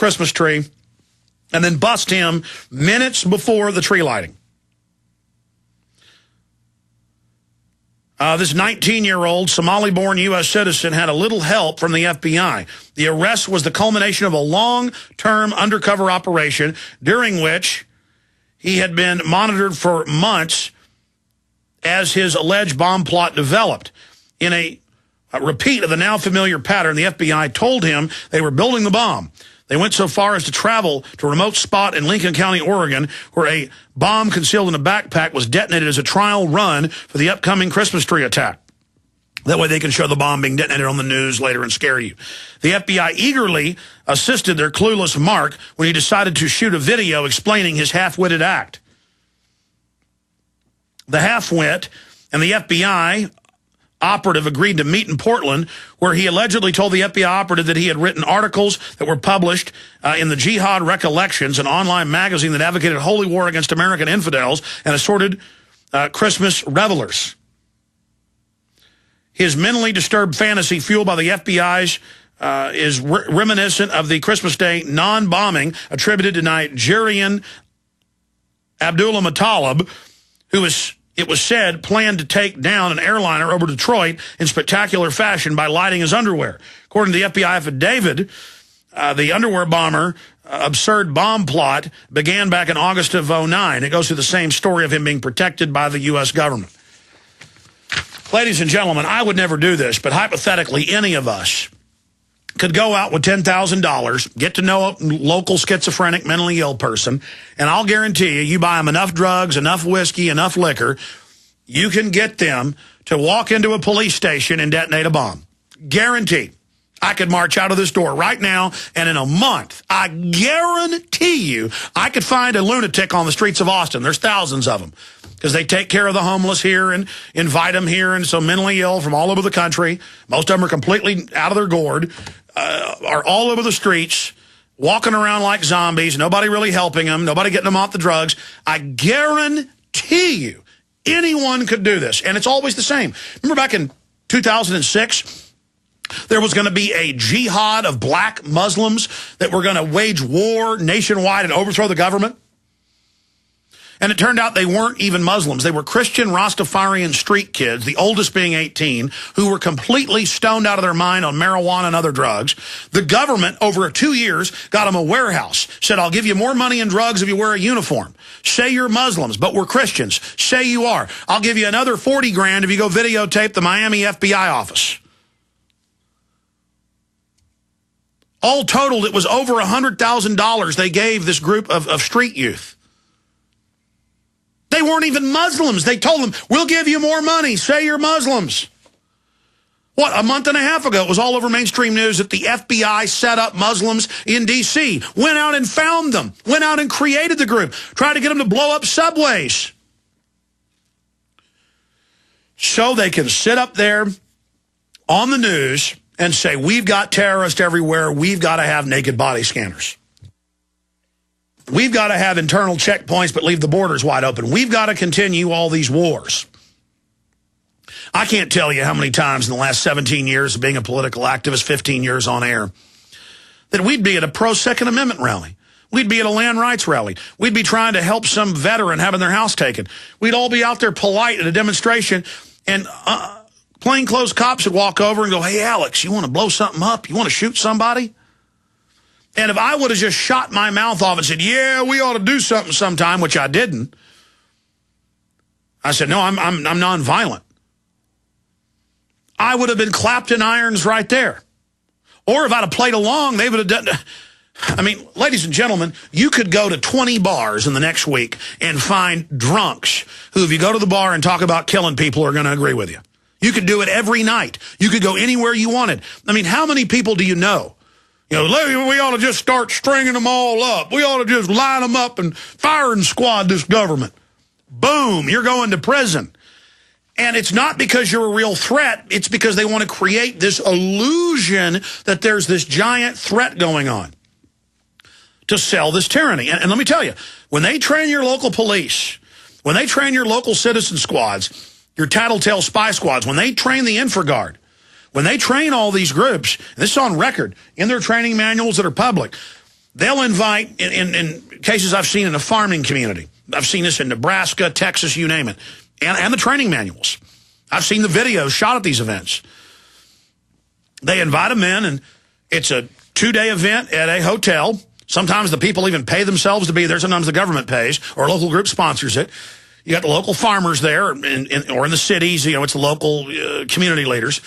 Christmas tree and then bust him minutes before the tree lighting. This 19-year-old Somali-born U.S. citizen had a little help from the FBI. The arrest was the culmination of a long-term undercover operation during which he had been monitored for months as his alleged bomb plot developed. In a repeat of the now familiar pattern, the FBI told him they were building the bomb. They went so far as to travel to a remote spot in Lincoln County, Oregon, where a bomb concealed in a backpack was detonated as a trial run for the upcoming Christmas tree attack. That way they can show the bomb being detonated on the news later and scare you. The FBI eagerly assisted their clueless Mark when he decided to shoot a video explaining his half-witted act. The half-wit and the FBI operative agreed to meet in Portland, where he allegedly told the FBI operative that he had written articles that were published in the Jihad Recollections, an online magazine that advocated holy war against American infidels and assorted Christmas revelers. His mentally disturbed fantasy, fueled by the FBI's, is reminiscent of the Christmas Day non-bombing attributed to Nigerian Abdullah Muttalib, who is, it was said, planned to take down an airliner over Detroit in spectacular fashion by lighting his underwear. According to the FBI affidavit, the underwear bomber absurd bomb plot began back in August of 2009. It goes through the same story of him being protected by the U.S. government. Ladies and gentlemen, I would never do this, but hypothetically, any of us could go out with $10,000, get to know a local schizophrenic, mentally ill person, and I'll guarantee you buy them enough drugs, enough whiskey, enough liquor, you can get them to walk into a police station and detonate a bomb. Guaranteed. I could march out of this door right now, and in a month, I guarantee you, I could find a lunatic on the streets of Austin. There's thousands of them, because they take care of the homeless here and invite them here, and so mentally ill from all over the country. Most of them are completely out of their gourd, are all over the streets, walking around like zombies, nobody really helping them, nobody getting them off the drugs. I guarantee you, anyone could do this, and it's always the same. Remember back in 2006, there was going to be a jihad of black Muslims that were going to wage war nationwide and overthrow the government? And it turned out they weren't even Muslims. They were Christian Rastafarian street kids, the oldest being 18, who were completely stoned out of their mind on marijuana and other drugs. The government, over 2 years, got them a warehouse, said, I'll give you more money and drugs if you wear a uniform. Say you're Muslims, but we're Christians. Say you are. I'll give you another 40 grand if you go videotape the Miami FBI office. All totaled, it was over $100,000 they gave this group of street youth. They weren't even Muslims. They told them, we'll give you more money. Say you're Muslims. What, a month and a half ago, it was all over mainstream news that the FBI set up Muslims in D.C., went out and found them, went out and created the group, tried to get them to blow up subways. So they can sit up there on the news and say, we've got terrorists everywhere, we've got to have naked body scanners. We've got to have internal checkpoints but leave the borders wide open. We've got to continue all these wars. I can't tell you how many times in the last 17 years of being a political activist, 15 years on air, that we'd be at a pro-Second Amendment rally. We'd be at a land rights rally. We'd be trying to help some veteran having their house taken. We'd all be out there polite at a demonstration, and plainclothes cops would walk over and go, hey, Alex, you want to blow something up? You want to shoot somebody? And if I would have just shot my mouth off and said, yeah, we ought to do something sometime, which I didn't, I said, no, I'm nonviolent, I would have been clapped in irons right there. Or if I'd have played along, they would have done. I mean, ladies and gentlemen, you could go to 20 bars in the next week and find drunks who, if you go to the bar and talk about killing people, are going to agree with you. You could do it every night. You could go anywhere you wanted. I mean, how many people do you know? You know, we ought to just start stringing them all up. We ought to just line them up and firing squad this government. Boom, you're going to prison. And it's not because you're a real threat. It's because they want to create this illusion that there's this giant threat going on to sell this tyranny. And let me tell you, when they train your local police, when they train your local citizen squads, your tattletale spy squads, when they train the InfraGard, when they train all these groups, and this is on record in their training manuals that are public, They'll invite, in cases I've seen in a farming community, I've seen this in Nebraska, Texas, you name it, and the training manuals. I've seen the videos shot at these events. They invite them in, and it's a 2-day event at a hotel. Sometimes the people even pay themselves to be there. Sometimes the government pays, or a local group sponsors it. You got the local farmers there, or in the cities, you know, it's the local community leaders.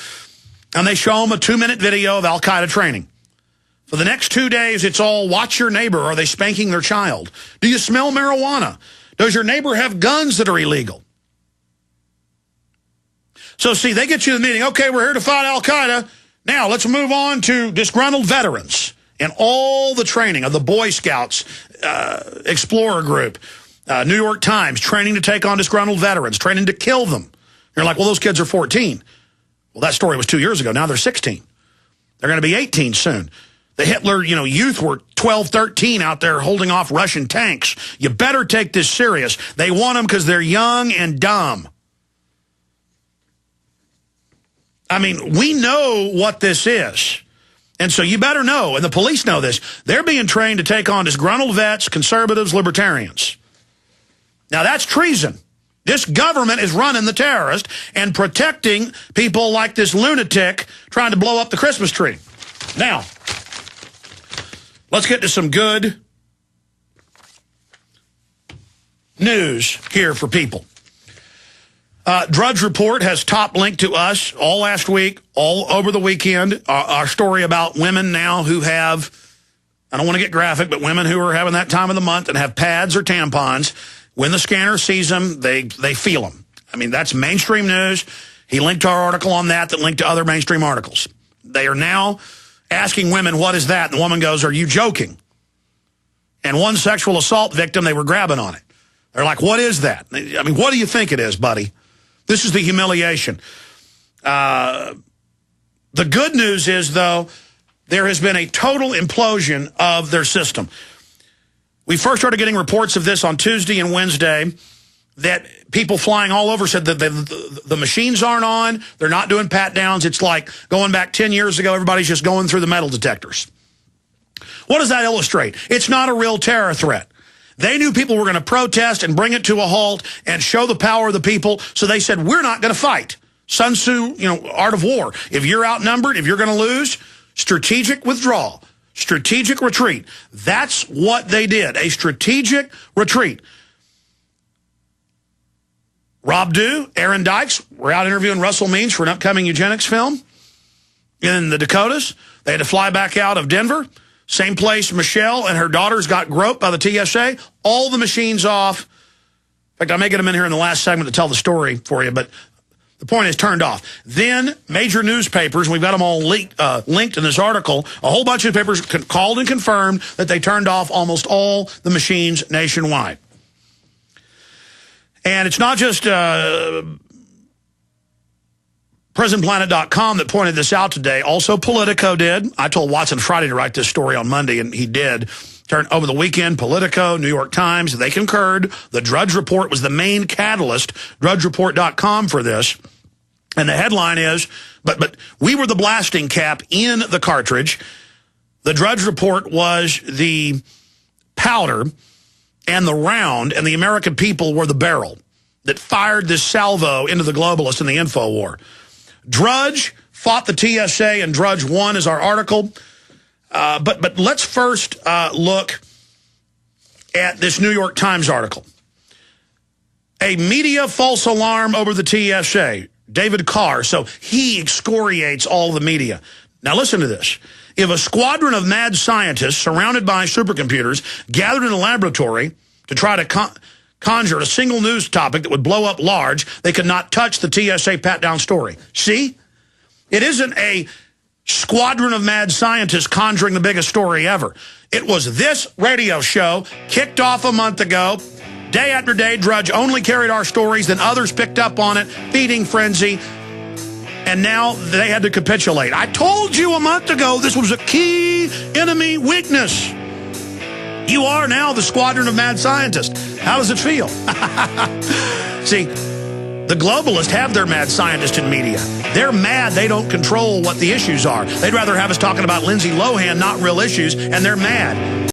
And they show them a 2-minute video of Al-Qaeda training. For the next 2 days, it's all, watch your neighbor. Are they spanking their child? Do you smell marijuana? Does your neighbor have guns that are illegal? So, see, they get you to the meeting. Okay, we're here to fight Al-Qaeda. Now, let's move on to disgruntled veterans and all the training of the Boy Scouts, Explorer Group, New York Times, training to take on disgruntled veterans, training to kill them. You're like, well, those kids are 14. Well, that story was 2 years ago. Now they're 16. They're going to be 18 soon. The Hitler, youth were 12, 13 out there holding off Russian tanks. You better take this serious. They want them because they're young and dumb. I mean, we know what this is. And so you better know, and the police know this. They're being trained to take on disgruntled vets, conservatives, libertarians. Now, that's treason. This government is running the terrorist and protecting people like this lunatic trying to blow up the Christmas tree. Now, let's get to some good news here for people. Drudge Report has top linked to us all last week, all over the weekend, our story about women now who have, I don't want to get graphic, but women who are having that time of the month and have pads or tampons. When the scanner sees them, they feel them. I mean, that's mainstream news. He linked to our article on that linked to other mainstream articles. They are now asking women, what is that? And the woman goes, are you joking? And one sexual assault victim, they were grabbing on it. They're like, what is that? I mean, what do you think it is, buddy? This is the humiliation. The good news is, though, there has been a total implosion of their system. We first started getting reports of this on Tuesday and Wednesday, that people flying all over said that the machines aren't on, they're not doing pat-downs. It's like going back 10 years ago, everybody's just going through the metal detectors. What does that illustrate? It's not a real terror threat. They knew people were going to protest and bring it to a halt and show the power of the people, so they said, we're not going to fight. Sun Tzu, art of war. If you're outnumbered, if you're going to lose, strategic withdrawal, strategic retreat. That's what they did, a strategic retreat. Rob Dew, Aaron Dykes were out interviewing Russell Means for an upcoming eugenics film in the Dakotas. They had to fly back out of Denver. Same place Michelle and her daughters got groped by the TSA. All the machines off. In fact, I may get them in here in the last segment to tell the story for you, but the point is turned off. Then major newspapers, and we've got them all linked in this article, a whole bunch of papers called and confirmed that they turned off almost all the machines nationwide. And it's not just PrisonPlanet.com that pointed this out today. Also, Politico did. I told Watson Friday to write this story on Monday, and he did. Over the weekend, Politico, New York Times, they concurred. The Drudge Report was the main catalyst, DrudgeReport.com, for this. And the headline is, but we were the blasting cap in the cartridge. The Drudge Report was the powder and the round, and the American people were the barrel that fired this salvo into the globalists in the info war. Drudge fought the TSA, and Drudge won is our article. But let's first look at this New York Times article. A media false alarm over the TSA. David Carr, so he excoriates all the media. Now listen to this. If a squadron of mad scientists surrounded by supercomputers gathered in a laboratory to try to conjure a single news topic that would blow up large, they could not touch the TSA pat-down story. See? It isn't a squadron of mad scientists conjuring the biggest story ever. It was this radio show, kicked off a month ago. Day after day, Drudge only carried our stories, then others picked up on it, feeding frenzy. And now they had to capitulate. I told you a month ago this was a key enemy weakness. You are now the squadron of mad scientists. How does it feel? See, the globalists have their mad scientists in media. They're mad they don't control what the issues are. They'd rather have us talking about Lindsay Lohan, not real issues, and they're mad.